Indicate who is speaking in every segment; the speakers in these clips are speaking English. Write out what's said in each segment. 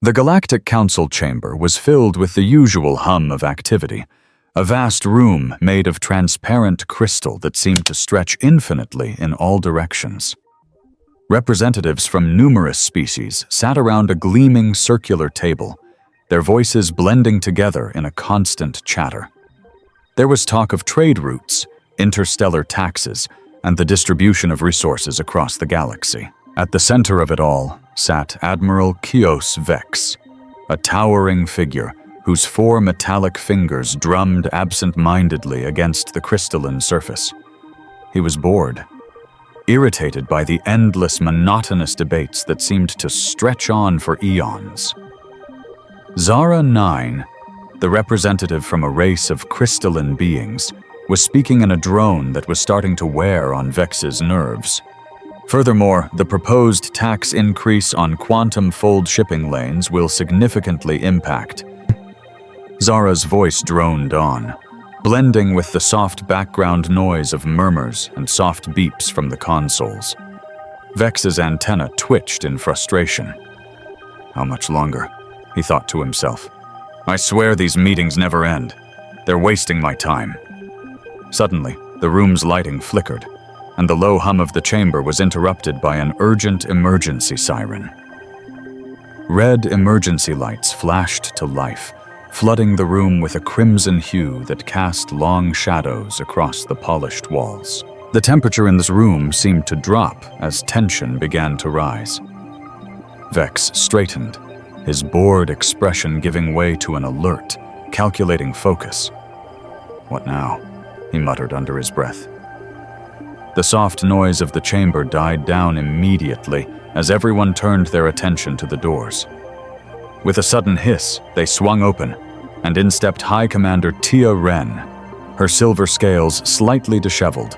Speaker 1: The Galactic Council chamber was filled with the usual hum of activity, a vast room made of transparent crystal that seemed to stretch infinitely in all directions. Representatives from numerous species sat around a gleaming circular table, their voices blending together in a constant chatter. There was talk of trade routes, interstellar taxes, and the distribution of resources across the galaxy. At the center of it all sat Admiral Vex, a towering figure whose 4 metallic fingers drummed absent-mindedly against the crystalline surface. He was bored, irritated by the endless, monotonous debates that seemed to stretch on for eons. Zara 9, the representative from a race of crystalline beings, was speaking in a drone that was starting to wear on Vex's nerves. Furthermore, the proposed tax increase on quantum-fold shipping lanes will significantly impact. Zara's voice droned on, blending with the soft background noise of murmurs and soft beeps from the consoles. Vex's antenna twitched in frustration. How much longer? He thought to himself. I swear these meetings never end. They're wasting my time. Suddenly, the room's lighting flickered, and the low hum of the chamber was interrupted by an urgent emergency siren. Red emergency lights flashed to life, flooding the room with a crimson hue that cast long shadows across the polished walls. The temperature in this room seemed to drop as tension began to rise. Vex straightened, his bored expression giving way to an alert, calculating focus. What now? He muttered under his breath. The soft noise of the chamber died down immediately as everyone turned their attention to the doors. With a sudden hiss, they swung open, and in stepped High Commander Tia Ren, her silver scales slightly disheveled.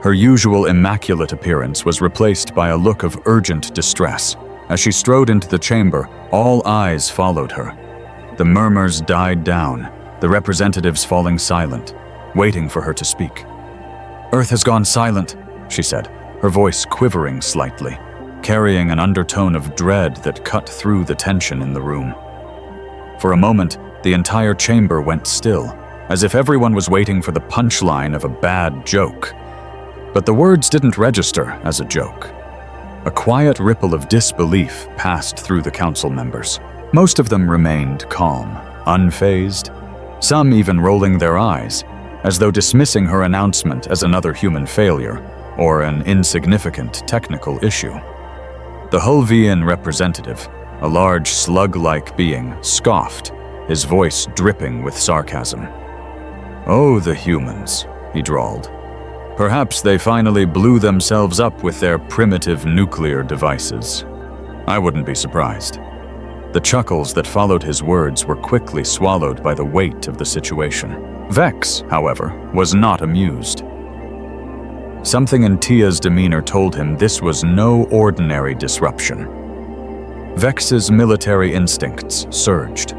Speaker 1: Her usual immaculate appearance was replaced by a look of urgent distress. As she strode into the chamber, all eyes followed her. The murmurs died down, the representatives falling silent, waiting for her to speak. Earth has gone silent, she said, her voice quivering slightly, carrying an undertone of dread that cut through the tension in the room. For a moment, the entire chamber went still, as if everyone was waiting for the punchline of a bad joke. But the words didn't register as a joke. A quiet ripple of disbelief passed through the council members. Most of them remained calm, unfazed, some even rolling their eyes, as though dismissing her announcement as another human failure or an insignificant technical issue. The Hulvian representative, a large slug-like being, scoffed, his voice dripping with sarcasm. "Oh, the humans," he drawled. "Perhaps they finally blew themselves up with their primitive nuclear devices. I wouldn't be surprised." The chuckles that followed his words were quickly swallowed by the weight of the situation. Vex, however, was not amused. Something in Tia's demeanor told him this was no ordinary disruption. Vex's military instincts surged.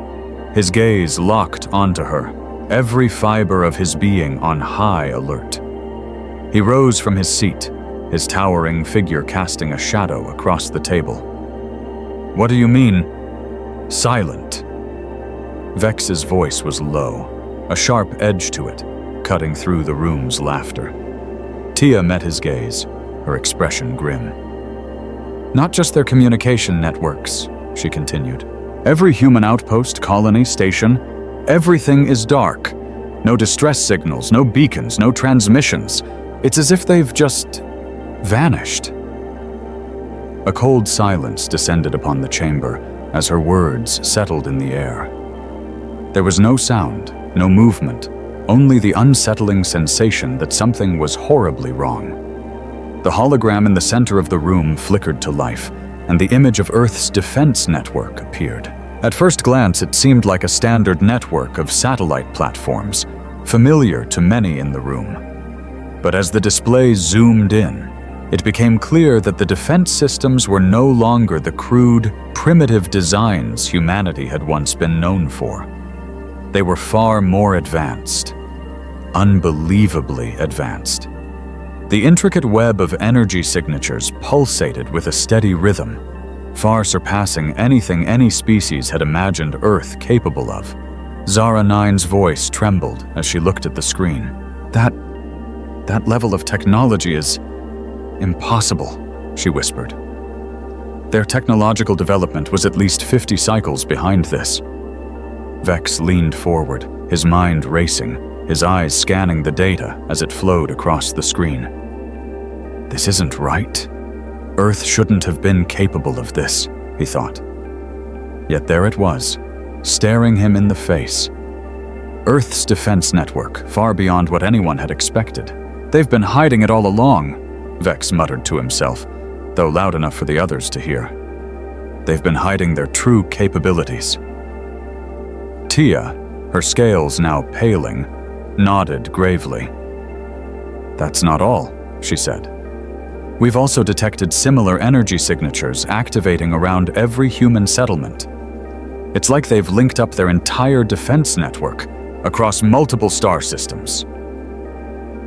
Speaker 1: His gaze locked onto her, every fiber of his being on high alert. He rose from his seat, his towering figure casting a shadow across the table. "What do you mean, silent?" Vex's voice was low, a sharp edge to it, cutting through the room's laughter. Tia met his gaze, her expression grim. "Not just their communication networks," she continued. "Every human outpost, colony, station, everything is dark. No distress signals, no beacons, no transmissions. It's as if they've just vanished." A cold silence descended upon the chamber as her words settled in the air. There was no sound, no movement, only the unsettling sensation that something was horribly wrong. The hologram in the center of the room flickered to life, and the image of Earth's defense network appeared. At first glance, it seemed like a standard network of satellite platforms, familiar to many in the room. But as the display zoomed in, it became clear that the defense systems were no longer the crude, primitive designs humanity had once been known for. They were far more advanced, unbelievably advanced. The intricate web of energy signatures pulsated with a steady rhythm, far surpassing anything any species had imagined Earth capable of. Zara 9's voice trembled as she looked at the screen. That level of technology is impossible, she whispered. Their technological development was at least 50 cycles behind this. Vex leaned forward, his mind racing, his eyes scanning the data as it flowed across the screen. This isn't right. Earth shouldn't have been capable of this, he thought. Yet there it was, staring him in the face. Earth's defense network, far beyond what anyone had expected. They've been hiding it all along, Vex muttered to himself, though loud enough for the others to hear. They've been hiding their true capabilities. Tia, her scales now paling, nodded gravely. That's not all, she said. We've also detected similar energy signatures activating around every human settlement. It's like they've linked up their entire defense network across multiple star systems.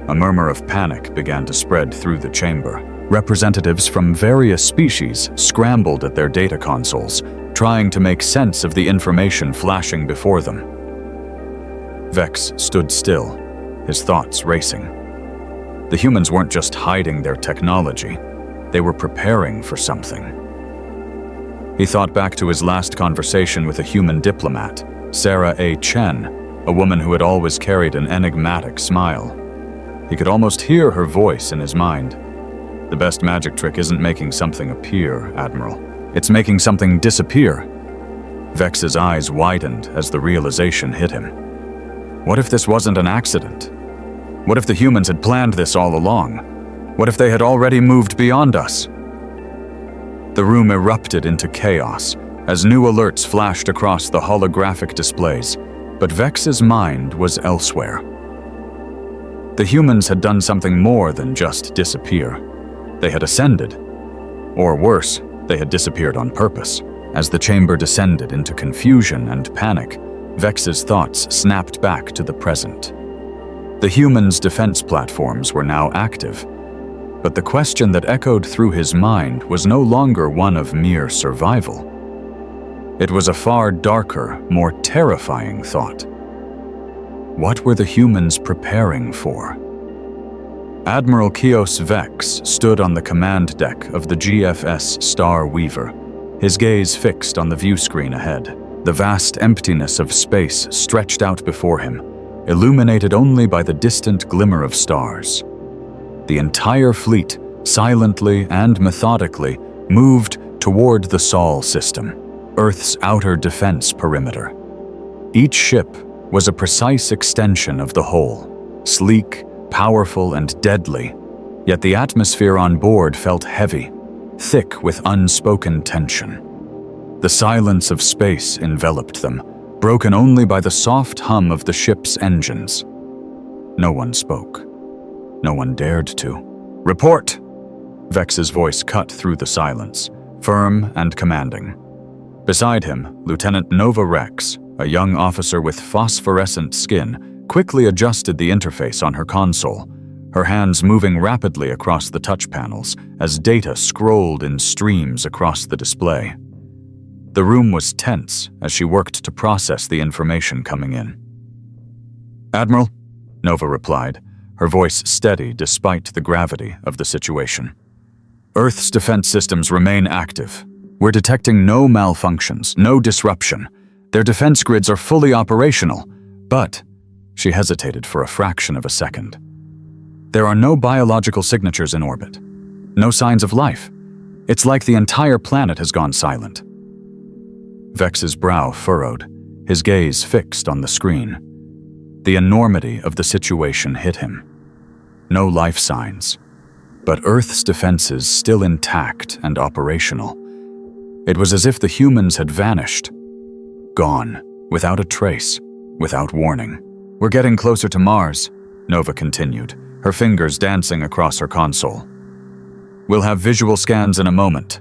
Speaker 1: A murmur of panic began to spread through the chamber. Representatives from various species scrambled at their data consoles, trying to make sense of the information flashing before them. Vex stood still, his thoughts racing. The humans weren't just hiding their technology, they were preparing for something. He thought back to his last conversation with a human diplomat, Sarah A. Chen, a woman who had always carried an enigmatic smile. He could almost hear her voice in his mind. The best magic trick isn't making something appear, Admiral. It's making something disappear. Vex's eyes widened as the realization hit him. What if this wasn't an accident? What if the humans had planned this all along? What if they had already moved beyond us? The room erupted into chaos as new alerts flashed across the holographic displays, but Vex's mind was elsewhere. The humans had done something more than just disappear. They had ascended. Or worse, they had disappeared on purpose. As the chamber descended into confusion and panic, Vex's thoughts snapped back to the present. The humans' defense platforms were now active, but the question that echoed through his mind was no longer one of mere survival. It was a far darker, more terrifying thought. What were the humans preparing for? Admiral Vex stood on the command deck of the GFS Star Weaver, his gaze fixed on the view screen ahead. The vast emptiness of space stretched out before him, illuminated only by the distant glimmer of stars. The entire fleet, silently and methodically, moved toward the Sol system, Earth's outer defense perimeter. Each ship was a precise extension of the whole, sleek, powerful, and deadly, yet the atmosphere on board felt heavy, thick with unspoken tension. The silence of space enveloped them, broken only by the soft hum of the ship's engines. No one spoke. No one dared to. "Report!" Vex's voice cut through the silence, firm and commanding. Beside him, Lieutenant Nova Rex, a young officer with phosphorescent skin, quickly adjusted the interface on her console, her hands moving rapidly across the touch panels as data scrolled in streams across the display. The room was tense as she worked to process the information coming in. "Admiral," Nova replied, her voice steady despite the gravity of the situation. "Earth's defense systems remain active. We're detecting no malfunctions, no disruption. Their defense grids are fully operational, but..." She hesitated for a fraction of a second. "There are no biological signatures in orbit. No signs of life. It's like the entire planet has gone silent." Vex's brow furrowed, his gaze fixed on the screen. The enormity of the situation hit him. No life signs, but Earth's defenses still intact and operational. It was as if the humans had vanished, gone, without a trace, without warning. "We're getting closer to Mars," Nova continued, her fingers dancing across her console. "We'll have visual scans in a moment."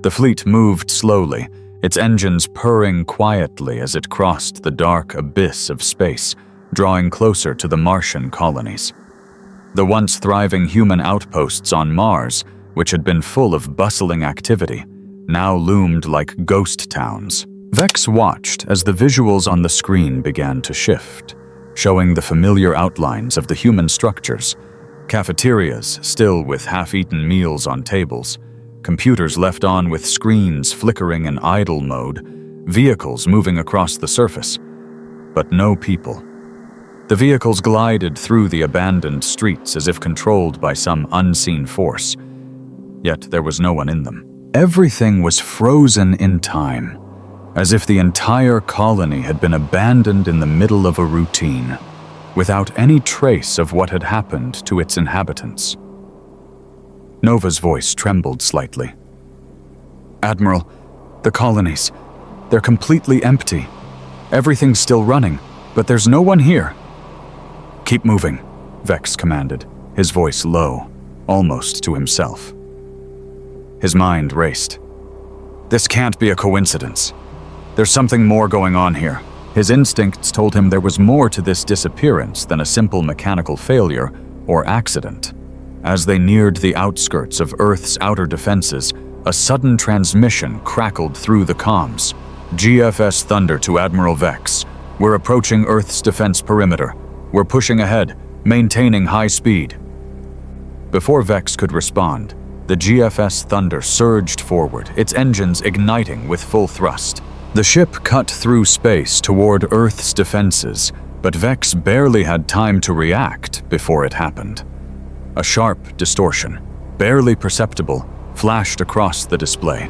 Speaker 1: The fleet moved slowly, its engines purring quietly as it crossed the dark abyss of space, drawing closer to the Martian colonies. The once thriving human outposts on Mars, which had been full of bustling activity, now loomed like ghost towns. Vex watched as the visuals on the screen began to shift, showing the familiar outlines of the human structures. Cafeterias still with half-eaten meals on tables, computers left on with screens flickering in idle mode, vehicles moving across the surface, but no people. The vehicles glided through the abandoned streets as if controlled by some unseen force, yet there was no one in them. Everything was frozen in time, as if the entire colony had been abandoned in the middle of a routine, without any trace of what had happened to its inhabitants. Nova's voice trembled slightly. "Admiral, the colonies, they're completely empty. Everything's still running, but there's no one here." "Keep moving," Vex commanded, his voice low, almost to himself. His mind raced. This can't be a coincidence. There's something more going on here. His instincts told him there was more to this disappearance than a simple mechanical failure or accident. As they neared the outskirts of Earth's outer defenses, a sudden transmission crackled through the comms. "GFS Thunder to Admiral Vex. We're approaching Earth's defense perimeter. We're pushing ahead, maintaining high speed." Before Vex could respond, the GFS Thunder surged forward, its engines igniting with full thrust. The ship cut through space toward Earth's defenses, but Vex barely had time to react before it happened. A sharp distortion, barely perceptible, flashed across the display.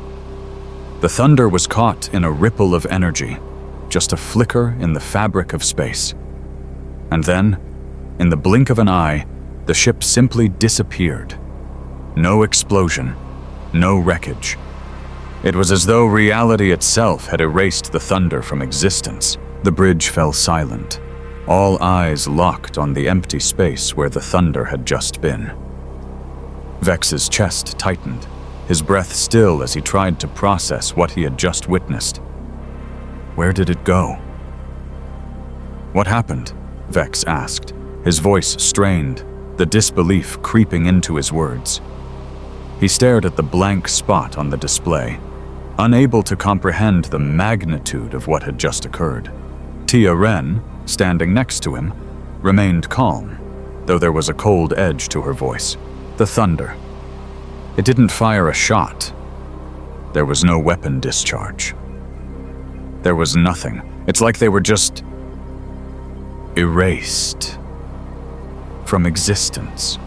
Speaker 1: The Thunder was caught in a ripple of energy, just a flicker in the fabric of space. And then, in the blink of an eye, the ship simply disappeared. No explosion, no wreckage. It was as though reality itself had erased the Thunder from existence. The bridge fell silent, all eyes locked on the empty space where the Thunder had just been. Vex's chest tightened, his breath still as he tried to process what he had just witnessed. Where did it go? "What happened?" Vex asked, his voice strained, the disbelief creeping into his words. He stared at the blank spot on the display, unable to comprehend the magnitude of what had just occurred. Tia Ren, standing next to him, remained calm, though there was a cold edge to her voice. The Thunder. It didn't fire a shot. There was no weapon discharge. There was nothing. It's like they were just erased from existence.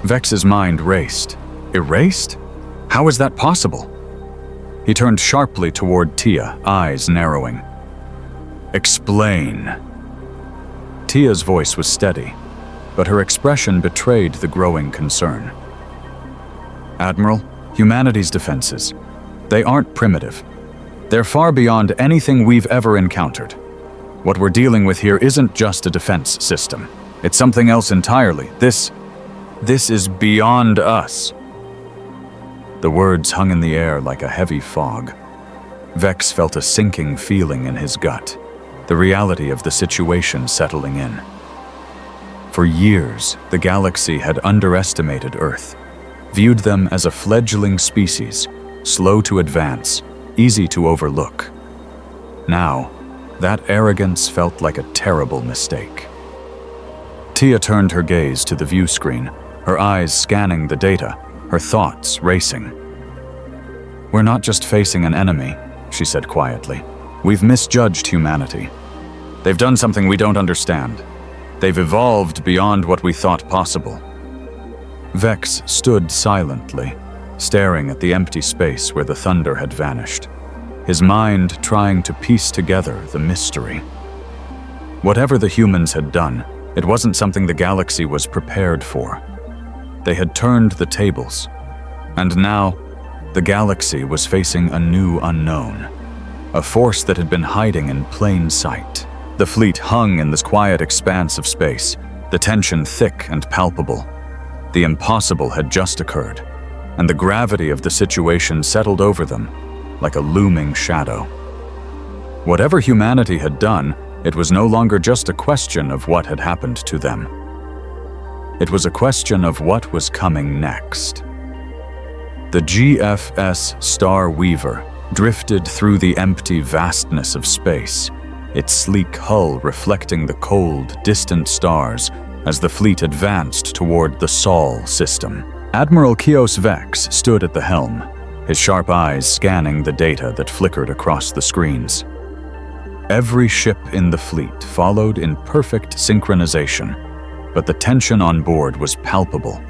Speaker 1: Vex's mind raced. Erased? How is that possible? He turned sharply toward Tia, eyes narrowing. "Explain." Tia's voice was steady, but her expression betrayed the growing concern. "Admiral, humanity's defenses, they aren't primitive. They're far beyond anything we've ever encountered. What we're dealing with here isn't just a defense system. It's something else entirely. This is beyond us." The words hung in the air like a heavy fog. Vex felt a sinking feeling in his gut, the reality of the situation settling in. For years, the galaxy had underestimated Earth, viewed them as a fledgling species, slow to advance, easy to overlook. Now, that arrogance felt like a terrible mistake. Tia turned her gaze to the view screen, her eyes scanning the data, her thoughts racing. "We're not just facing an enemy," she said quietly. "We've misjudged humanity. They've done something we don't understand. They've evolved beyond what we thought possible." Vex stood silently, staring at the empty space where the Thunder had vanished, his mind trying to piece together the mystery. Whatever the humans had done, it wasn't something the galaxy was prepared for. They had turned the tables, and now the galaxy was facing a new unknown, a force that had been hiding in plain sight. The fleet hung in this quiet expanse of space, the tension thick and palpable. The impossible had just occurred, and the gravity of the situation settled over them like a looming shadow. Whatever humanity had done, it was no longer just a question of what had happened to them. It was a question of what was coming next. The GFS Star Weaver drifted through the empty vastness of space, its sleek hull reflecting the cold, distant stars as the fleet advanced toward the Sol system. Admiral Vex stood at the helm, his sharp eyes scanning the data that flickered across the screens. Every ship in the fleet followed in perfect synchronization, but the tension on board was palpable.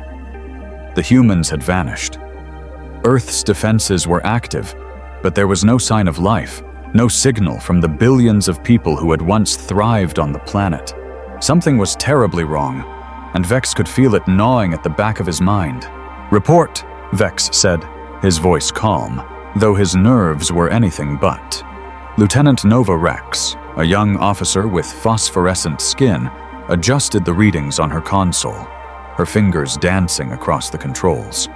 Speaker 1: The humans had vanished. Earth's defenses were active, but there was no sign of life, no signal from the billions of people who had once thrived on the planet. Something was terribly wrong, and Vex could feel it gnawing at the back of his mind. "Report," Vex said, his voice calm, though his nerves were anything but. Lieutenant Nova Rex, a young officer with phosphorescent skin, adjusted the readings on her console, her fingers dancing across the controls.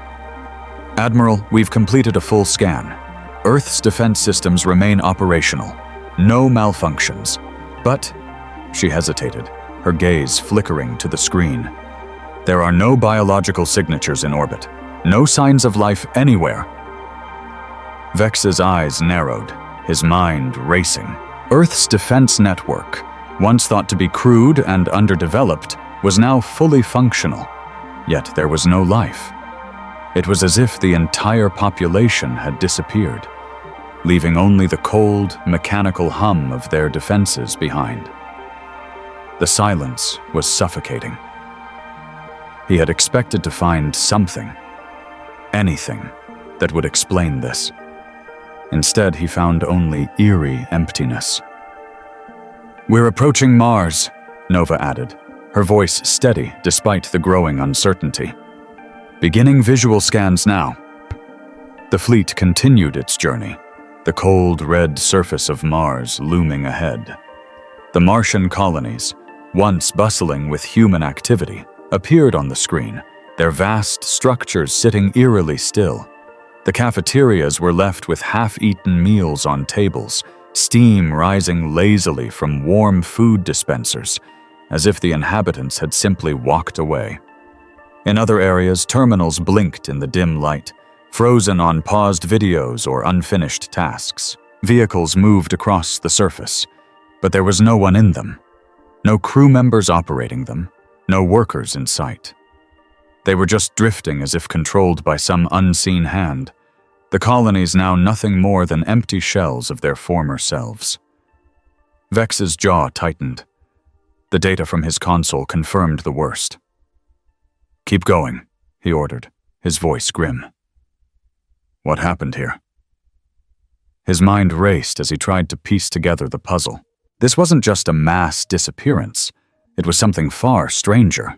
Speaker 1: "Admiral, we've completed a full scan. Earth's defense systems remain operational. No malfunctions. But," she hesitated, her gaze flickering to the screen, "there are no biological signatures in orbit. No signs of life anywhere." Vex's eyes narrowed, his mind racing. Earth's defense network, once thought to be crude and underdeveloped, was now fully functional. Yet there was no life. It was as if the entire population had disappeared, leaving only the cold, mechanical hum of their defenses behind. The silence was suffocating. He had expected to find something, anything, that would explain this. Instead, he found only eerie emptiness. "We're approaching Mars," Nova added, her voice steady despite the growing uncertainty. "Beginning visual scans now." The fleet continued its journey, the cold red surface of Mars looming ahead. The Martian colonies, once bustling with human activity, appeared on the screen, their vast structures sitting eerily still. The cafeterias were left with half-eaten meals on tables, steam rising lazily from warm food dispensers, as if the inhabitants had simply walked away. In other areas, terminals blinked in the dim light, frozen on paused videos or unfinished tasks. Vehicles moved across the surface, but there was no one in them. No crew members operating them, no workers in sight. They were just drifting as if controlled by some unseen hand, the colonies now nothing more than empty shells of their former selves. Vex's jaw tightened. The data from his console confirmed the worst. "Keep going," he ordered, his voice grim. "What happened here?" His mind raced as he tried to piece together the puzzle. This wasn't just a mass disappearance. It was something far stranger.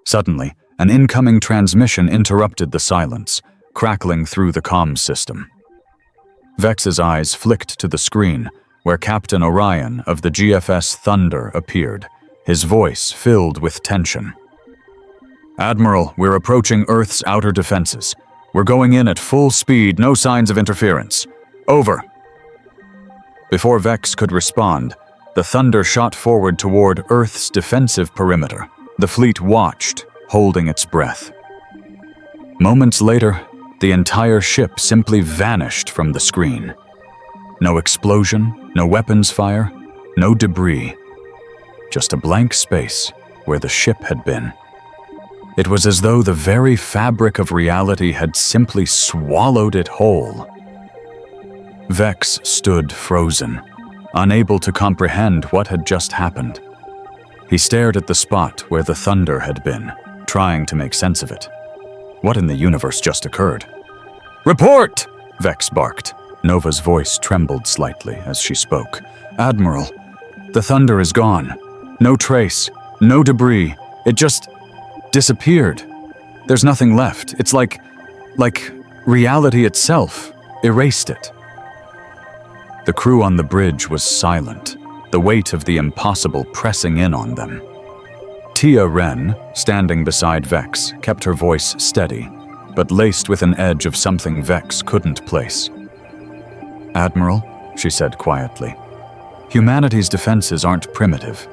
Speaker 1: Suddenly, an incoming transmission interrupted the silence, crackling through the comms system. Vex's eyes flicked to the screen, where Captain Orion of the GFS Thunder appeared, his voice filled with tension. "Admiral, we're approaching Earth's outer defenses. We're going in at full speed, no signs of interference. Over." Before Vex could respond, the Thunder shot forward toward Earth's defensive perimeter. The fleet watched, holding its breath. Moments later, the entire ship simply vanished from the screen. No explosion, no weapons fire, no debris. Just a blank space where the ship had been. It was as though the very fabric of reality had simply swallowed it whole. Vex stood frozen, unable to comprehend what had just happened. He stared at the spot where the Thunder had been, trying to make sense of it. What in the universe just occurred? "Report!" Vex barked. Nova's voice trembled slightly as she spoke. "Admiral, the Thunder is gone. No trace, no debris. It just disappeared. There's nothing left. It's like reality itself erased it." The crew on the bridge was silent, the weight of the impossible pressing in on them. Tia Wren, standing beside Vex, kept her voice steady, but laced with an edge of something Vex couldn't place. "Admiral," she said quietly, "humanity's defenses aren't primitive.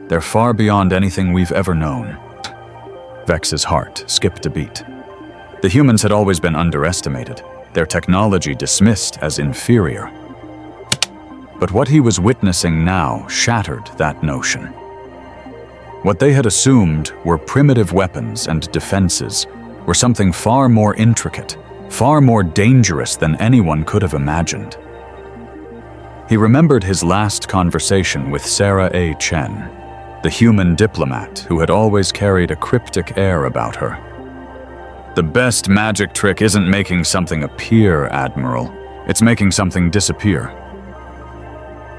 Speaker 1: They're far beyond anything we've ever known." Vex's heart skipped a beat. The humans had always been underestimated, their technology dismissed as inferior. But what he was witnessing now shattered that notion. What they had assumed were primitive weapons and defenses were something far more intricate, far more dangerous than anyone could have imagined. He remembered his last conversation with Sarah A. Chen, the human diplomat who had always carried a cryptic air about her. "The best magic trick isn't making something appear, Admiral. It's making something disappear."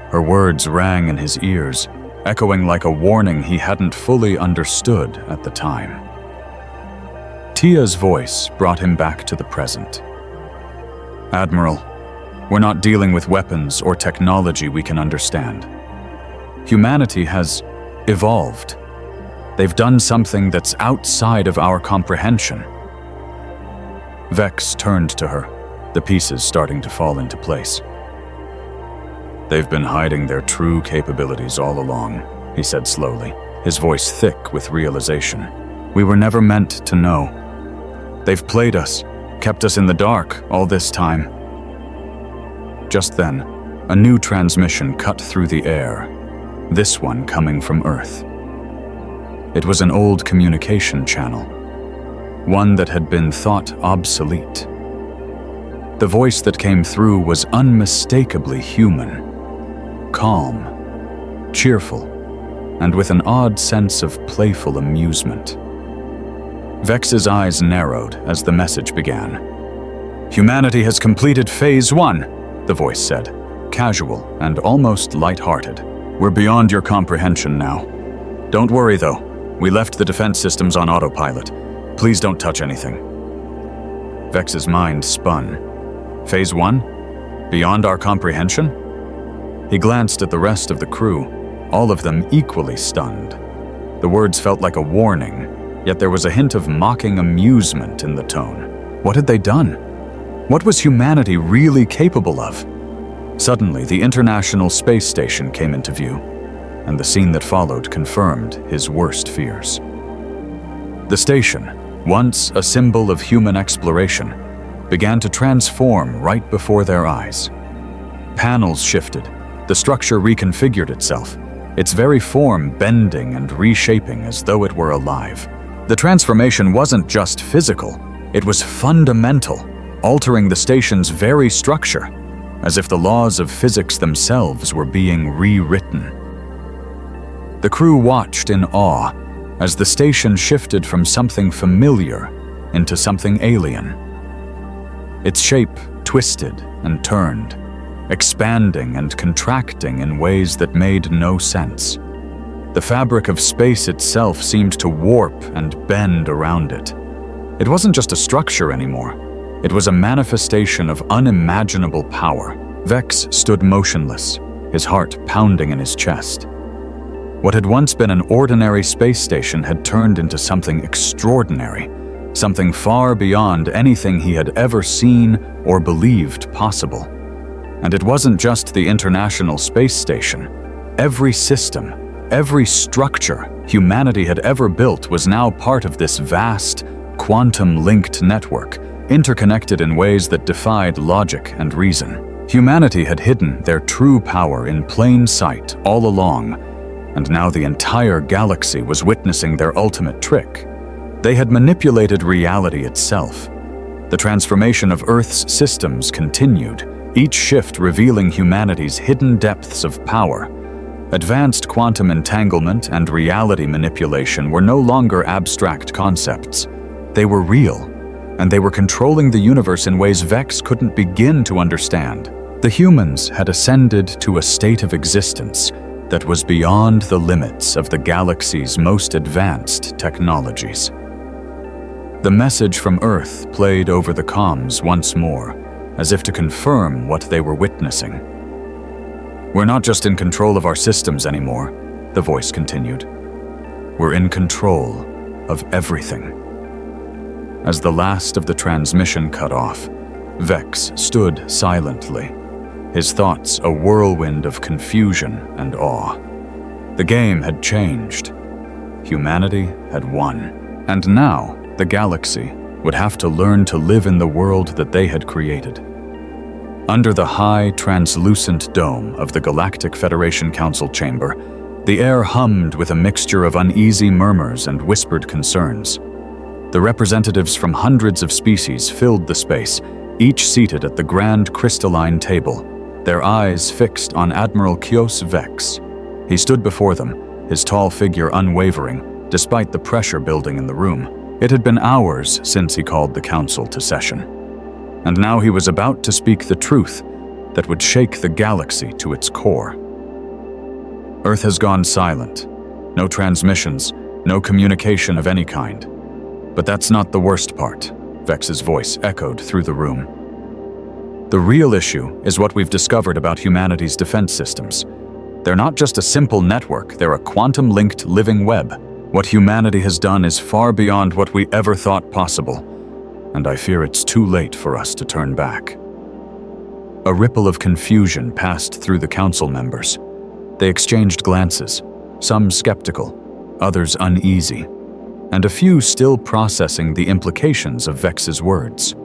Speaker 1: Her words rang in his ears, echoing like a warning he hadn't fully understood at the time. Tia's voice brought him back to the present. "Admiral, we're not dealing with weapons or technology we can understand. Humanity has evolved. They've done something that's outside of our comprehension." Vex turned to her, the pieces starting to fall into place. "They've been hiding their true capabilities all along," he said slowly, his voice thick with realization. "We were never meant to know. They've played us, kept us in the dark all this time." Just then, a new transmission cut through the air, this one coming from Earth. It was an old communication channel, one that had been thought obsolete. The voice that came through was unmistakably human, calm, cheerful, and with an odd sense of playful amusement. Vex's eyes narrowed as the message began. "Humanity has completed Phase 1, the voice said, casual and almost light-hearted. "We're beyond your comprehension now. Don't worry, though. We left the defense systems on autopilot. Please don't touch anything." Vex's mind spun. "Phase 1? Beyond our comprehension?" He glanced at the rest of the crew, all of them equally stunned. The words felt like a warning, yet there was a hint of mocking amusement in the tone. What had they done? What was humanity really capable of? Suddenly, the International Space Station came into view, and the scene that followed confirmed his worst fears. The station, once a symbol of human exploration, began to transform right before their eyes. Panels shifted, the structure reconfigured itself, its very form bending and reshaping as though it were alive. The transformation wasn't just physical, it was fundamental, altering the station's very structure, as if the laws of physics themselves were being rewritten. The crew watched in awe as the station shifted from something familiar into something alien. Its shape twisted and turned, expanding and contracting in ways that made no sense. The fabric of space itself seemed to warp and bend around it. It wasn't just a structure anymore. It was a manifestation of unimaginable power. Vex stood motionless, his heart pounding in his chest. What had once been an ordinary space station had turned into something extraordinary, something far beyond anything he had ever seen or believed possible. And it wasn't just the International Space Station. Every system, every structure humanity had ever built was now part of this vast, quantum-linked network, interconnected in ways that defied logic and reason. Humanity had hidden their true power in plain sight all along, and now the entire galaxy was witnessing their ultimate trick. They had manipulated reality itself. The transformation of Earth's systems continued, each shift revealing humanity's hidden depths of power. Advanced quantum entanglement and reality manipulation were no longer abstract concepts. They were real, and they were controlling the universe in ways Vex couldn't begin to understand. The humans had ascended to a state of existence that was beyond the limits of the galaxy's most advanced technologies. The message from Earth played over the comms once more, as if to confirm what they were witnessing. "We're not just in control of our systems anymore," the voice continued. "We're in control of everything." As the last of the transmission cut off, Vex stood silently, his thoughts a whirlwind of confusion and awe. The game had changed. Humanity had won. And now, the galaxy, would have to learn to live in the world that they had created. Under the high, translucent dome of the Galactic Federation Council chamber, the air hummed with a mixture of uneasy murmurs and whispered concerns. The representatives from hundreds of species filled the space, each seated at the grand crystalline table, their eyes fixed on Admiral Vex. He stood before them, his tall figure unwavering, despite the pressure building in the room. It had been hours since he called the council to session. And now he was about to speak the truth that would shake the galaxy to its core. Earth has gone silent. No transmissions, no communication of any kind. But that's not the worst part, Vex's voice echoed through the room. The real issue is what we've discovered about humanity's defense systems. They're not just a simple network, they're a quantum-linked living web. What humanity has done is far beyond what we ever thought possible, and I fear it's too late for us to turn back. A ripple of confusion passed through the council members. They exchanged glances, some skeptical, others uneasy, and a few still processing the implications of Vex's words.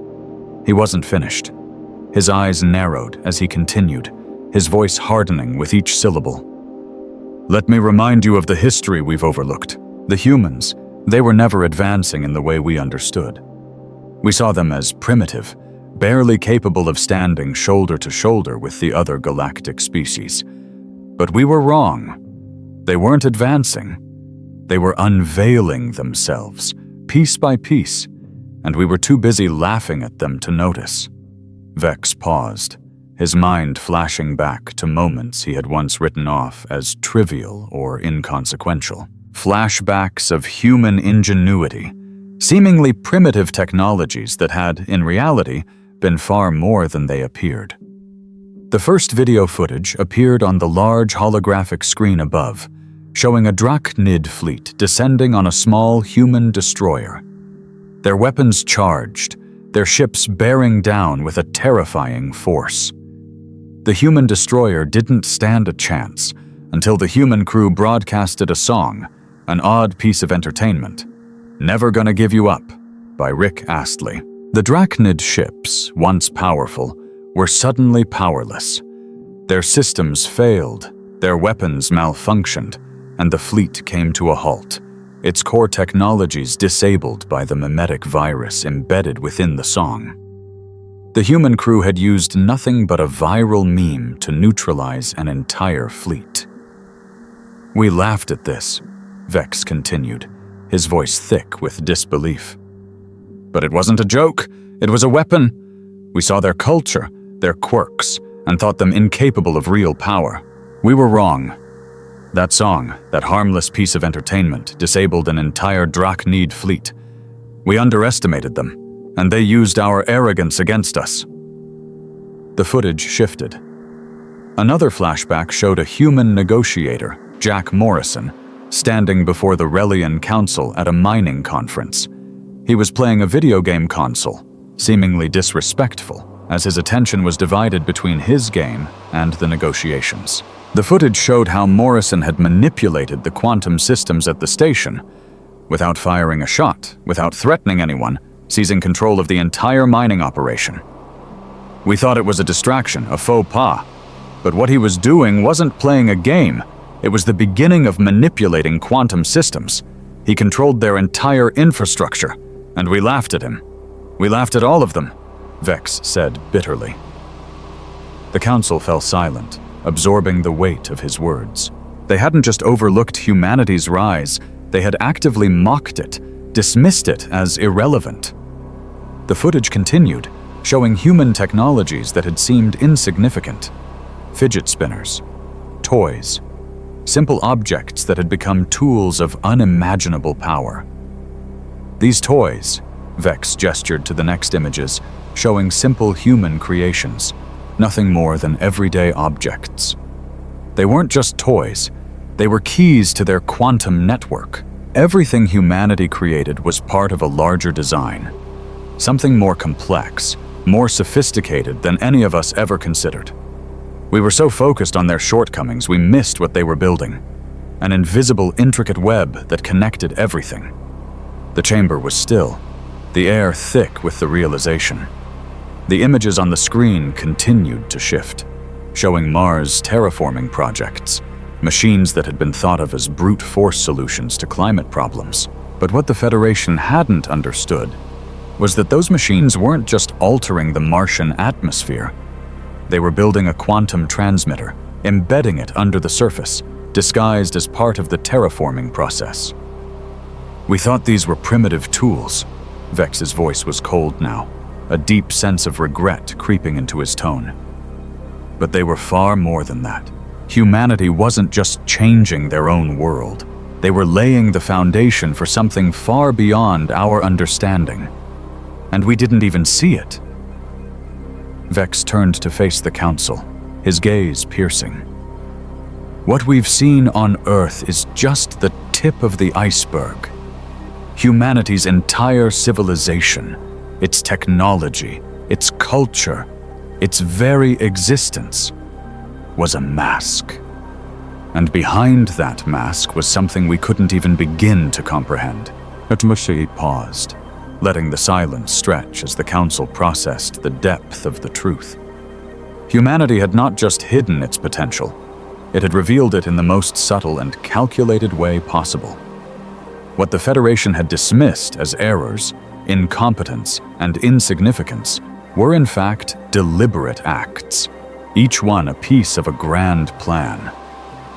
Speaker 1: He wasn't finished. His eyes narrowed as he continued, his voice hardening with each syllable. Let me remind you of the history we've overlooked. The humans, they were never advancing in the way we understood. We saw them as primitive, barely capable of standing shoulder to shoulder with the other galactic species. But we were wrong. They weren't advancing. They were unveiling themselves, piece by piece, and we were too busy laughing at them to notice. Vex paused, his mind flashing back to moments he had once written off as trivial or inconsequential. Flashbacks of human ingenuity, seemingly primitive technologies that had, in reality, been far more than they appeared. The first video footage appeared on the large holographic screen above, showing a Drachnid fleet descending on a small human destroyer. Their weapons charged, their ships bearing down with a terrifying force. The human destroyer didn't stand a chance until the human crew broadcasted a song, an odd piece of entertainment, Never Gonna Give You Up, by Rick Astley. The Drachnid ships, once powerful, were suddenly powerless. Their systems failed, their weapons malfunctioned, and the fleet came to a halt, its core technologies disabled by the mimetic virus embedded within the song. The human crew had used nothing but a viral meme to neutralize an entire fleet. We laughed at this, Vex continued, his voice thick with disbelief. But it wasn't a joke, it was a weapon. We saw their culture, their quirks, and thought them incapable of real power. We were wrong. That song, that harmless piece of entertainment, disabled an entire Drachnid fleet. We underestimated them, and they used our arrogance against us. The footage shifted. Another flashback showed a human negotiator, Jack Morrison, standing before the Relian Council at a mining conference. He was playing a video game console, seemingly disrespectful, as his attention was divided between his game and the negotiations. The footage showed how Morrison had manipulated the quantum systems at the station, without firing a shot, without threatening anyone, seizing control of the entire mining operation. We thought it was a distraction, a faux pas, but what he was doing wasn't playing a game. It was the beginning of manipulating quantum systems. He controlled their entire infrastructure, and we laughed at him. We laughed at all of them, Vex said bitterly. The council fell silent, absorbing the weight of his words. They hadn't just overlooked humanity's rise, they had actively mocked it, dismissed it as irrelevant. The footage continued, showing human technologies that had seemed insignificant. Fidget spinners, toys, simple objects that had become tools of unimaginable power. These toys, Vex gestured to the next images, showing simple human creations, nothing more than everyday objects. They weren't just toys, they were keys to their quantum network. Everything humanity created was part of a larger design, something more complex, more sophisticated than any of us ever considered. We were so focused on their shortcomings, we missed what they were building, an invisible, intricate web that connected everything. The chamber was still, the air thick with the realization. The images on the screen continued to shift, showing Mars terraforming projects, machines that had been thought of as brute force solutions to climate problems. But what the Federation hadn't understood was that those machines weren't just altering the Martian atmosphere. They were building a quantum transmitter, embedding it under the surface, disguised as part of the terraforming process. We thought these were primitive tools. Vex's voice was cold now, a deep sense of regret creeping into his tone. But they were far more than that. Humanity wasn't just changing their own world. They were laying the foundation for something far beyond our understanding. And we didn't even see it. Vex turned to face the Council, his gaze piercing. What we've seen on Earth is just the tip of the iceberg. Humanity's entire civilization, its technology, its culture, its very existence, was a mask. And behind that mask was something we couldn't even begin to comprehend. Atmushi paused, letting the silence stretch as the Council processed the depth of the truth. Humanity had not just hidden its potential, it had revealed it in the most subtle and calculated way possible. What the Federation had dismissed as errors, incompetence, and insignificance were in fact deliberate acts, each one a piece of a grand plan.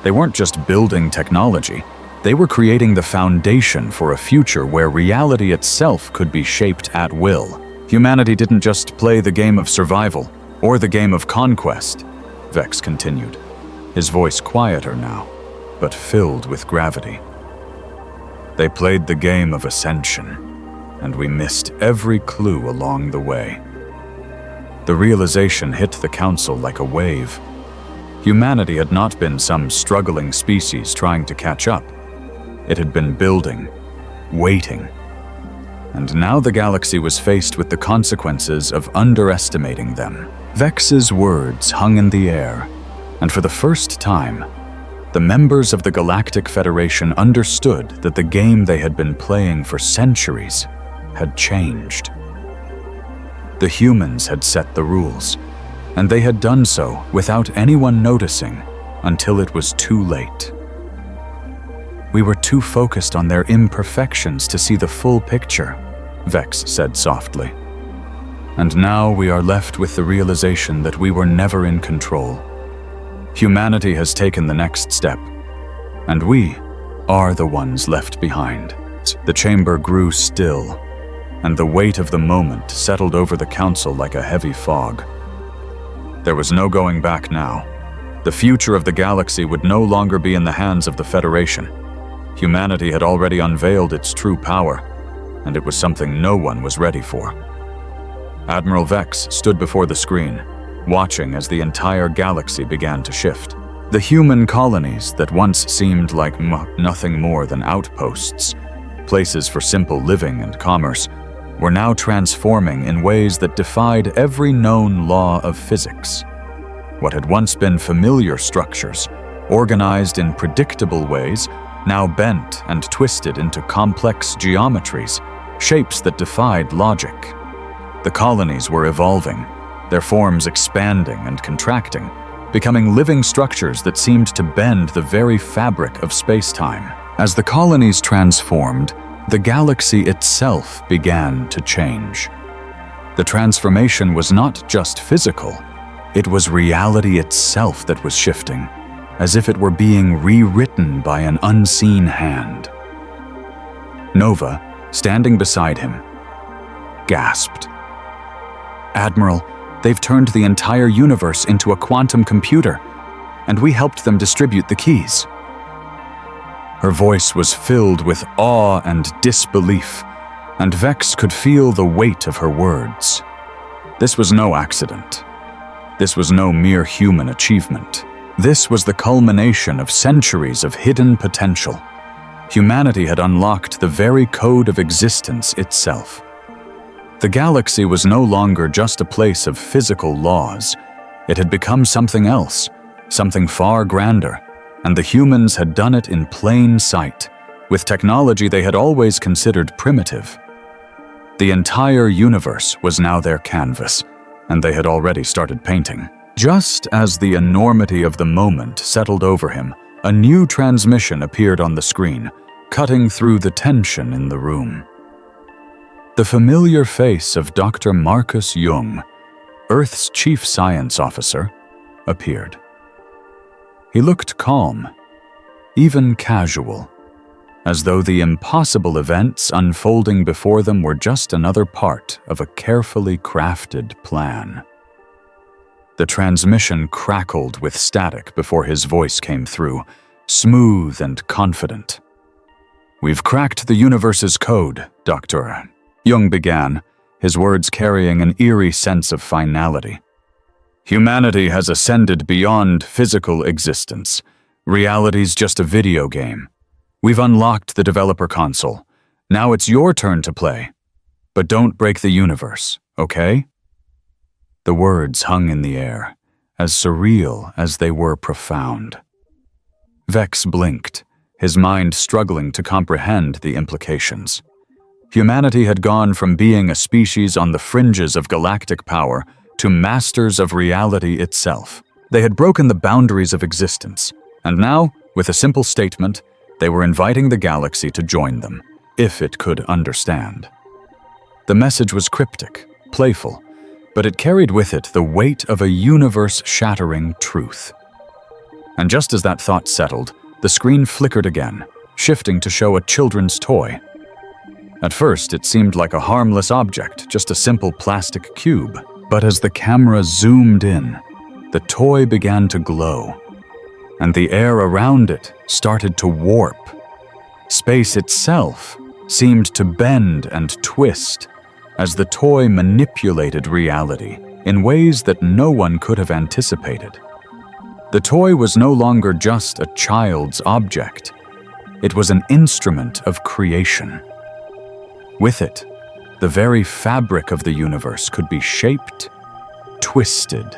Speaker 1: They weren't just building technology, they were creating the foundation for a future where reality itself could be shaped at will. Humanity didn't just play the game of survival or the game of conquest, Vex continued, his voice quieter now, but filled with gravity. They played the game of Ascension, and we missed every clue along the way. The realization hit the Council like a wave. Humanity had not been some struggling species trying to catch up. It had been building, waiting. And now the galaxy was faced with the consequences of underestimating them. Vex's words hung in the air, and for the first time, the members of the Galactic Federation understood that the game they had been playing for centuries had changed. The humans had set the rules, and they had done so without anyone noticing until it was too late. We were too focused on their imperfections to see the full picture, Vex said softly. And now we are left with the realization that we were never in control. Humanity has taken the next step, and we are the ones left behind. The chamber grew still, and the weight of the moment settled over the Council like a heavy fog. There was no going back now. The future of the galaxy would no longer be in the hands of the Federation. Humanity had already unveiled its true power, and it was something no one was ready for. Admiral Vex stood before the screen, watching as the entire galaxy began to shift. The human colonies that once seemed like nothing more than outposts, places for simple living and commerce, were now transforming in ways that defied every known law of physics. What had once been familiar structures, organized in predictable ways, now bent and twisted into complex geometries, shapes that defied logic. The colonies were evolving, their forms expanding and contracting, becoming living structures that seemed to bend the very fabric of space-time. As the colonies transformed, the galaxy itself began to change. The transformation was not just physical, it was reality itself that was shifting, as if it were being rewritten by an unseen hand. Nova, standing beside him, gasped. "Admiral, they've turned the entire universe into a quantum computer, and we helped them distribute the keys." Her voice was filled with awe and disbelief, and Vex could feel the weight of her words. This was no accident. This was no mere human achievement. This was the culmination of centuries of hidden potential. Humanity had unlocked the very code of existence itself. The galaxy was no longer just a place of physical laws. It had become something else, something far grander, and the humans had done it in plain sight, with technology they had always considered primitive. The entire universe was now their canvas, and they had already started painting. Just as the enormity of the moment settled over him, a new transmission appeared on the screen, cutting through the tension in the room. The familiar face of Dr. Marcus Jung, Earth's chief science officer, appeared. He looked calm, even casual, as though the impossible events unfolding before them were just another part of a carefully crafted plan. The transmission crackled with static before his voice came through, smooth and confident. "We've cracked the universe's code, Doctor," Jung began, his words carrying an eerie sense of finality. "Humanity has ascended beyond physical existence. Reality's just a video game. We've unlocked the developer console. Now it's your turn to play. But don't break the universe, okay?" The words hung in the air, as surreal as they were profound. Vex blinked, his mind struggling to comprehend the implications. Humanity had gone from being a species on the fringes of galactic power to masters of reality itself. They had broken the boundaries of existence, and now, with a simple statement, they were inviting the galaxy to join them, if it could understand. The message was cryptic, playful, but it carried with it the weight of a universe-shattering truth. And just as that thought settled, the screen flickered again, shifting to show a children's toy. At first, it seemed like a harmless object, just a simple plastic cube. But as the camera zoomed in, the toy began to glow, and the air around it started to warp. Space itself seemed to bend and twist as the toy manipulated reality in ways that no one could have anticipated. The toy was no longer just a child's object. It was an instrument of creation. With it, the very fabric of the universe could be shaped, twisted,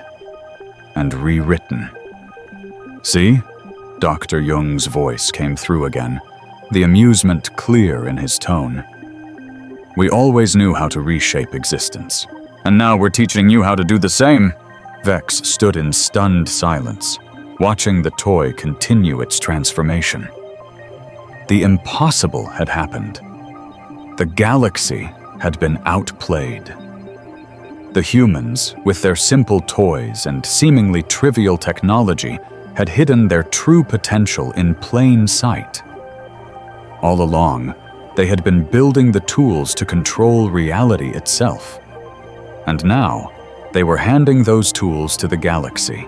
Speaker 1: and rewritten. "See?" Dr. Jung's voice came through again, the amusement clear in his tone. "We always knew how to reshape existence, and now we're teaching you how to do the same." Vex stood in stunned silence, watching the toy continue its transformation. The impossible had happened. The galaxy had been outplayed. The humans, with their simple toys and seemingly trivial technology, had hidden their true potential in plain sight. All along, they had been building the tools to control reality itself. And now, they were handing those tools to the galaxy,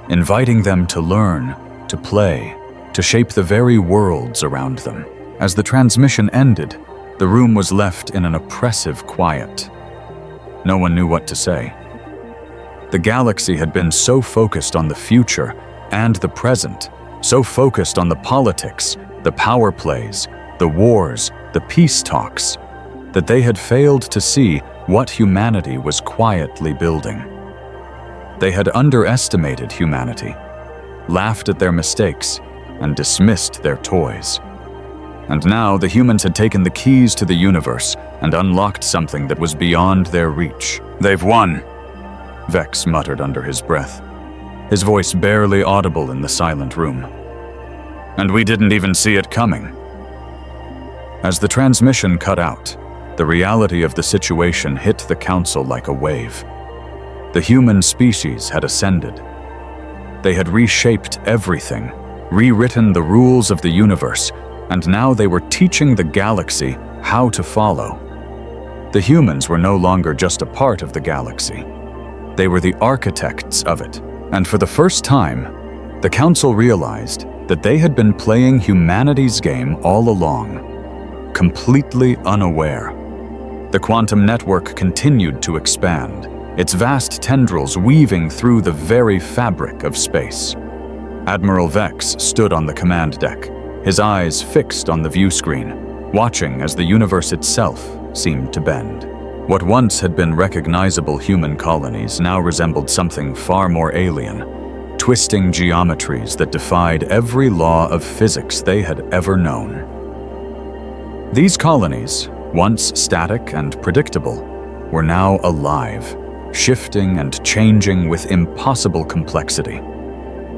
Speaker 1: inviting them to learn, to play, to shape the very worlds around them. As the transmission ended, the room was left in an oppressive quiet. No one knew what to say. The galaxy had been so focused on the future and the present, so focused on the politics, the power plays, the wars, the peace talks, that they had failed to see what humanity was quietly building. They had underestimated humanity, laughed at their mistakes, and dismissed their toys. And now the humans had taken the keys to the universe and unlocked something that was beyond their reach. "They've won," Vex muttered under his breath, his voice barely audible in the silent room. "And we didn't even see it coming." As the transmission cut out, the reality of the situation hit the council like a wave. The human species had ascended. They had reshaped everything, rewritten the rules of the universe, and now they were teaching the galaxy how to follow. The humans were no longer just a part of the galaxy. They were the architects of it, and for the first time, the council realized that they had been playing humanity's game all along, completely unaware. The quantum network continued to expand, its vast tendrils weaving through the very fabric of space. Admiral Vex stood on the command deck, his eyes fixed on the view screen, watching as the universe itself seemed to bend. What once had been recognizable human colonies now resembled something far more alien, twisting geometries that defied every law of physics they had ever known. These colonies, once static and predictable, were now alive, shifting and changing with impossible complexity.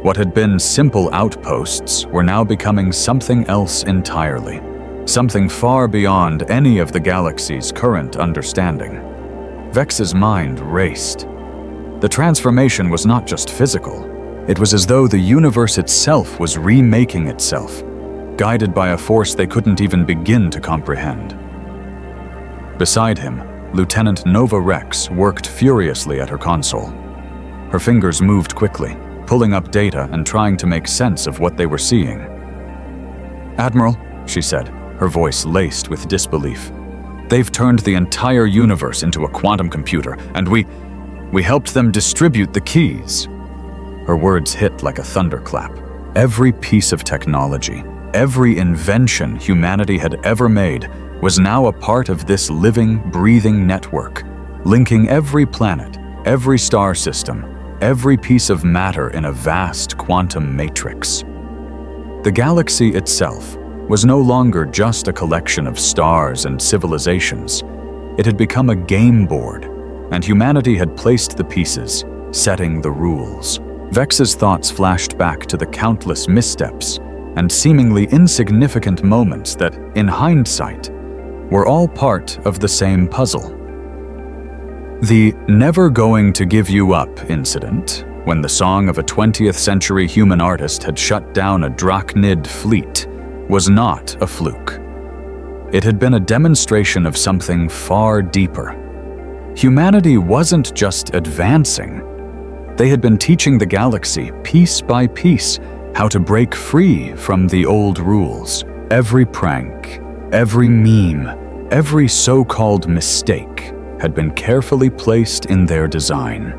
Speaker 1: What had been simple outposts were now becoming something else entirely, something far beyond any of the galaxy's current understanding. Vex's mind raced. The transformation was not just physical. It was as though the universe itself was remaking itself, guided by a force they couldn't even begin to comprehend. Beside him, Lieutenant Nova Rex worked furiously at her console. Her fingers moved quickly, pulling up data and trying to make sense of what they were seeing. "Admiral," she said, her voice laced with disbelief, "they've turned the entire universe into a quantum computer, and we helped them distribute the keys." Her words hit like a thunderclap. Every piece of technology, every invention humanity had ever made was now a part of this living, breathing network, linking every planet, every star system, every piece of matter in a vast quantum matrix. The galaxy itself was no longer just a collection of stars and civilizations. It had become a game board, and humanity had placed the pieces, setting the rules. Vex's thoughts flashed back to the countless missteps and seemingly insignificant moments that, in hindsight, were all part of the same puzzle. The "never going to give you up" incident, when the song of a 20th century human artist had shut down a Drachnid fleet, was not a fluke. It had been a demonstration of something far deeper. Humanity wasn't just advancing. They had been teaching the galaxy, piece by piece, how to break free from the old rules. Every prank, every meme, every so-called mistake had been carefully placed in their design.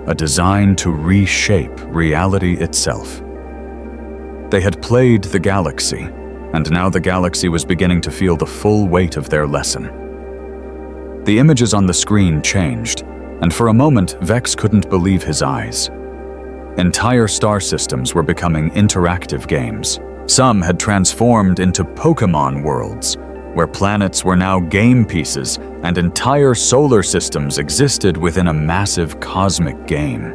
Speaker 1: A design to reshape reality itself. They had played the galaxy, and now the galaxy was beginning to feel the full weight of their lesson. The images on the screen changed, and for a moment Vex couldn't believe his eyes. Entire star systems were becoming interactive games. Some had transformed into Pokémon worlds, where planets were now game pieces and entire solar systems existed within a massive cosmic game.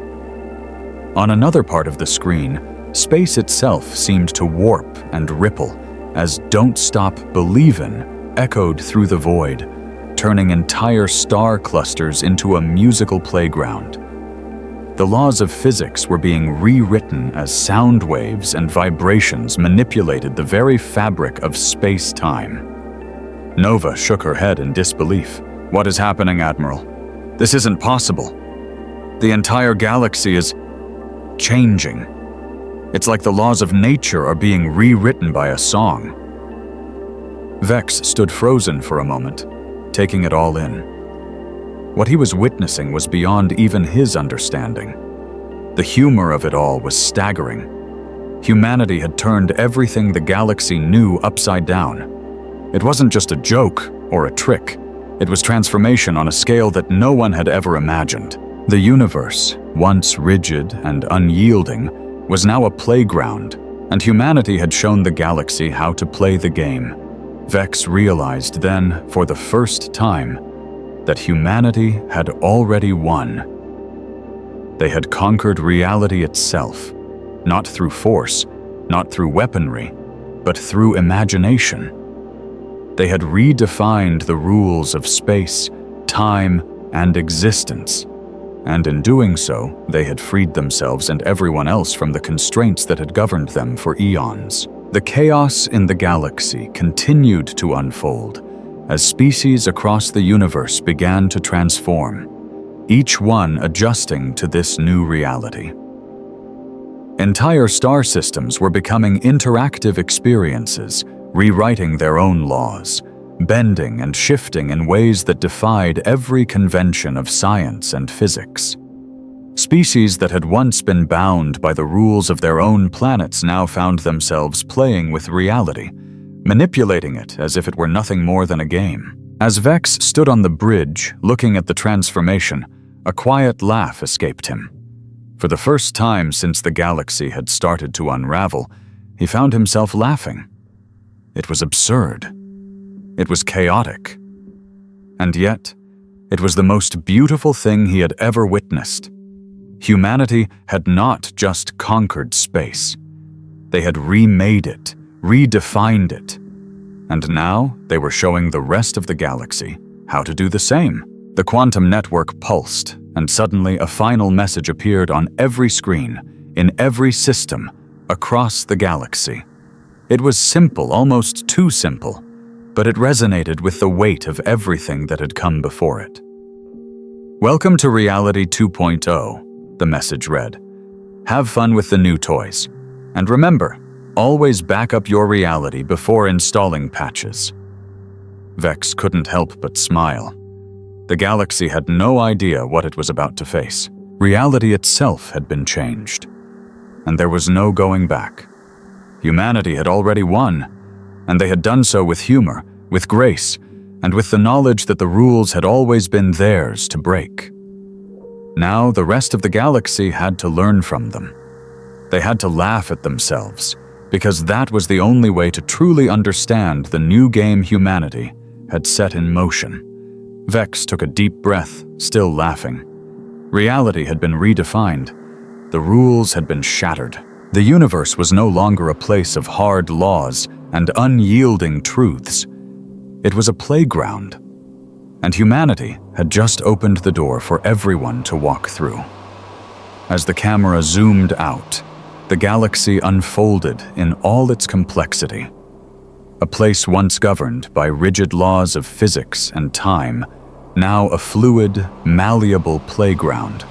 Speaker 1: On another part of the screen, space itself seemed to warp and ripple as "Don't Stop Believin'" echoed through the void, turning entire star clusters into a musical playground. The laws of physics were being rewritten as sound waves and vibrations manipulated the very fabric of space-time. Nova shook her head in disbelief. "What is happening, Admiral? This isn't possible. The entire galaxy is changing. It's like the laws of nature are being rewritten by a song." Vex stood frozen for a moment, taking it all in. What he was witnessing was beyond even his understanding. The humor of it all was staggering. Humanity had turned everything the galaxy knew upside down. It wasn't just a joke or a trick. It was transformation on a scale that no one had ever imagined. The universe, once rigid and unyielding, was now a playground, and humanity had shown the galaxy how to play the game. Vex realized then, for the first time, that humanity had already won. They had conquered reality itself, not through force, not through weaponry, but through imagination. They had redefined the rules of space, time, and existence, and in doing so, they had freed themselves and everyone else from the constraints that had governed them for eons. The chaos in the galaxy continued to unfold as species across the universe began to transform, each one adjusting to this new reality. Entire star systems were becoming interactive experiences, rewriting their own laws, bending and shifting in ways that defied every convention of science and physics. Species that had once been bound by the rules of their own planets now found themselves playing with reality, manipulating it as if it were nothing more than a game. As Vex stood on the bridge, looking at the transformation, a quiet laugh escaped him. For the first time since the galaxy had started to unravel, he found himself laughing. It was absurd. It was chaotic. And yet, it was the most beautiful thing he had ever witnessed. Humanity had not just conquered space. They had remade it, redefined it. And now they were showing the rest of the galaxy how to do the same. The quantum network pulsed, and suddenly a final message appeared on every screen, in every system, across the galaxy. It was simple, almost too simple, but it resonated with the weight of everything that had come before it. "Welcome to Reality 2.0, the message read. "Have fun with the new toys. And remember, always back up your reality before installing patches." Vex couldn't help but smile. The galaxy had no idea what it was about to face. Reality itself had been changed, and there was no going back. Humanity had already won, and they had done so with humor, with grace, and with the knowledge that the rules had always been theirs to break. Now the rest of the galaxy had to learn from them. They had to laugh at themselves, because that was the only way to truly understand the new game humanity had set in motion. Vex took a deep breath, still laughing. Reality had been redefined. The rules had been shattered. The universe was no longer a place of hard laws and unyielding truths. It was a playground, and humanity had just opened the door for everyone to walk through. As the camera zoomed out, the galaxy unfolded in all its complexity. A place once governed by rigid laws of physics and time, now a fluid, malleable playground.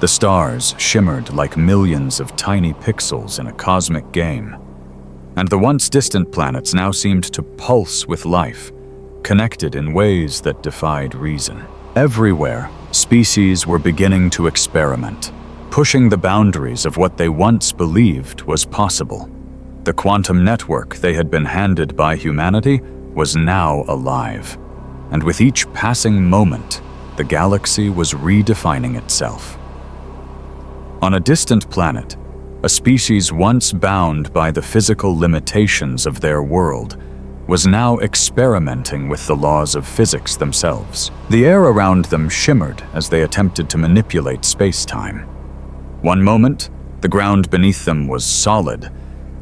Speaker 1: The stars shimmered like millions of tiny pixels in a cosmic game, and the once distant planets now seemed to pulse with life, connected in ways that defied reason. Everywhere, species were beginning to experiment, pushing the boundaries of what they once believed was possible. The quantum network they had been handed by humanity was now alive, and with each passing moment, the galaxy was redefining itself. On a distant planet, a species once bound by the physical limitations of their world was now experimenting with the laws of physics themselves. The air around them shimmered as they attempted to manipulate space-time. One moment, the ground beneath them was solid,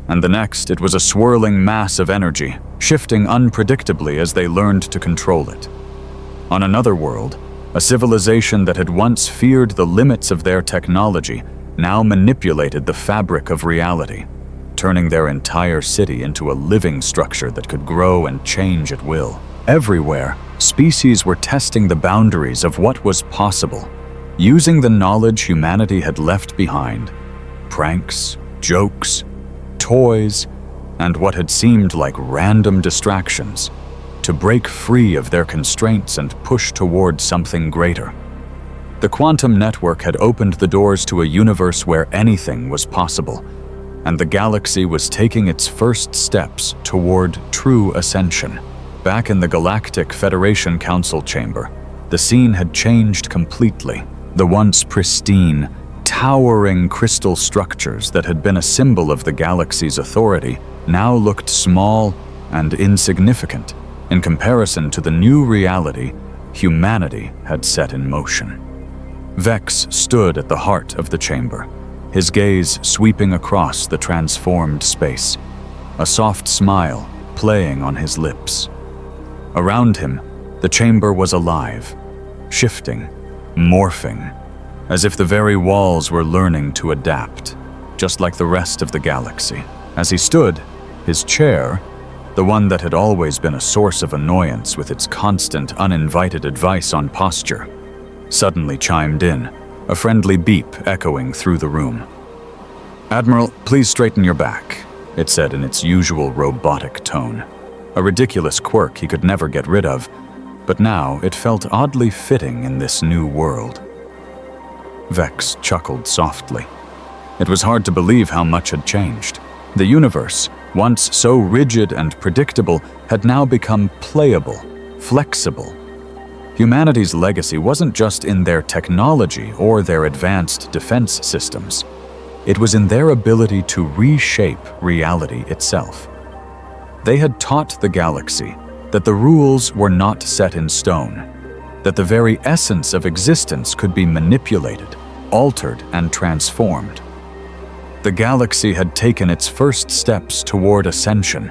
Speaker 1: and the next it was a swirling mass of energy, shifting unpredictably as they learned to control it. On another world, a civilization that had once feared the limits of their technology now manipulated the fabric of reality, turning their entire city into a living structure that could grow and change at will. Everywhere, species were testing the boundaries of what was possible, using the knowledge humanity had left behind. Pranks, jokes, toys, and what had seemed like random distractions, to break free of their constraints and push toward something greater. The quantum network had opened the doors to a universe where anything was possible, and the galaxy was taking its first steps toward true ascension. Back in the Galactic Federation Council chamber, the scene had changed completely. The once pristine, towering crystal structures that had been a symbol of the galaxy's authority now looked small and insignificant in comparison to the new reality humanity had set in motion. Vex stood at the heart of the chamber, his gaze sweeping across the transformed space, a soft smile playing on his lips. Around him, the chamber was alive, shifting, morphing, as if the very walls were learning to adapt, just like the rest of the galaxy. As he stood, his chair, the one that had always been a source of annoyance with its constant, uninvited advice on posture, suddenly chimed in, a friendly beep echoing through the room. "Admiral, please straighten your back," it said in its usual robotic tone, a ridiculous quirk he could never get rid of, but now it felt oddly fitting in this new world. Vex chuckled softly. It was hard to believe how much had changed. The universe, once so rigid and predictable, had now become playable, flexible. Humanity's legacy wasn't just in their technology or their advanced defense systems. It was in their ability to reshape reality itself. They had taught the galaxy that the rules were not set in stone, that the very essence of existence could be manipulated, altered, and transformed. The galaxy had taken its first steps toward ascension,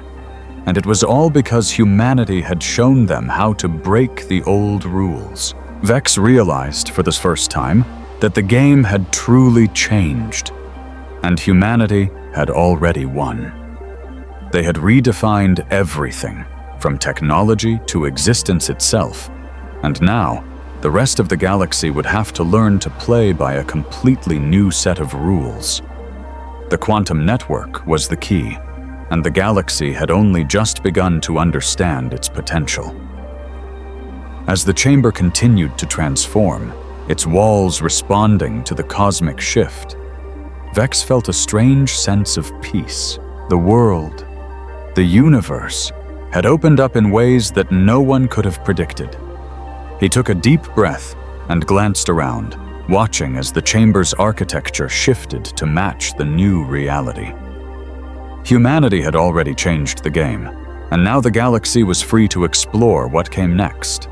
Speaker 1: and it was all because humanity had shown them how to break the old rules. Vex realized for the first time that the game had truly changed, and humanity had already won. They had redefined everything, from technology to existence itself, and now the rest of the galaxy would have to learn to play by a completely new set of rules. The quantum network was the key, and the galaxy had only just begun to understand its potential. As the chamber continued to transform, its walls responding to the cosmic shift, Vex felt a strange sense of peace. The world, the universe, had opened up in ways that no one could have predicted. He took a deep breath and glanced around, watching as the chamber's architecture shifted to match the new reality. Humanity had already changed the game, and now the galaxy was free to explore what came next.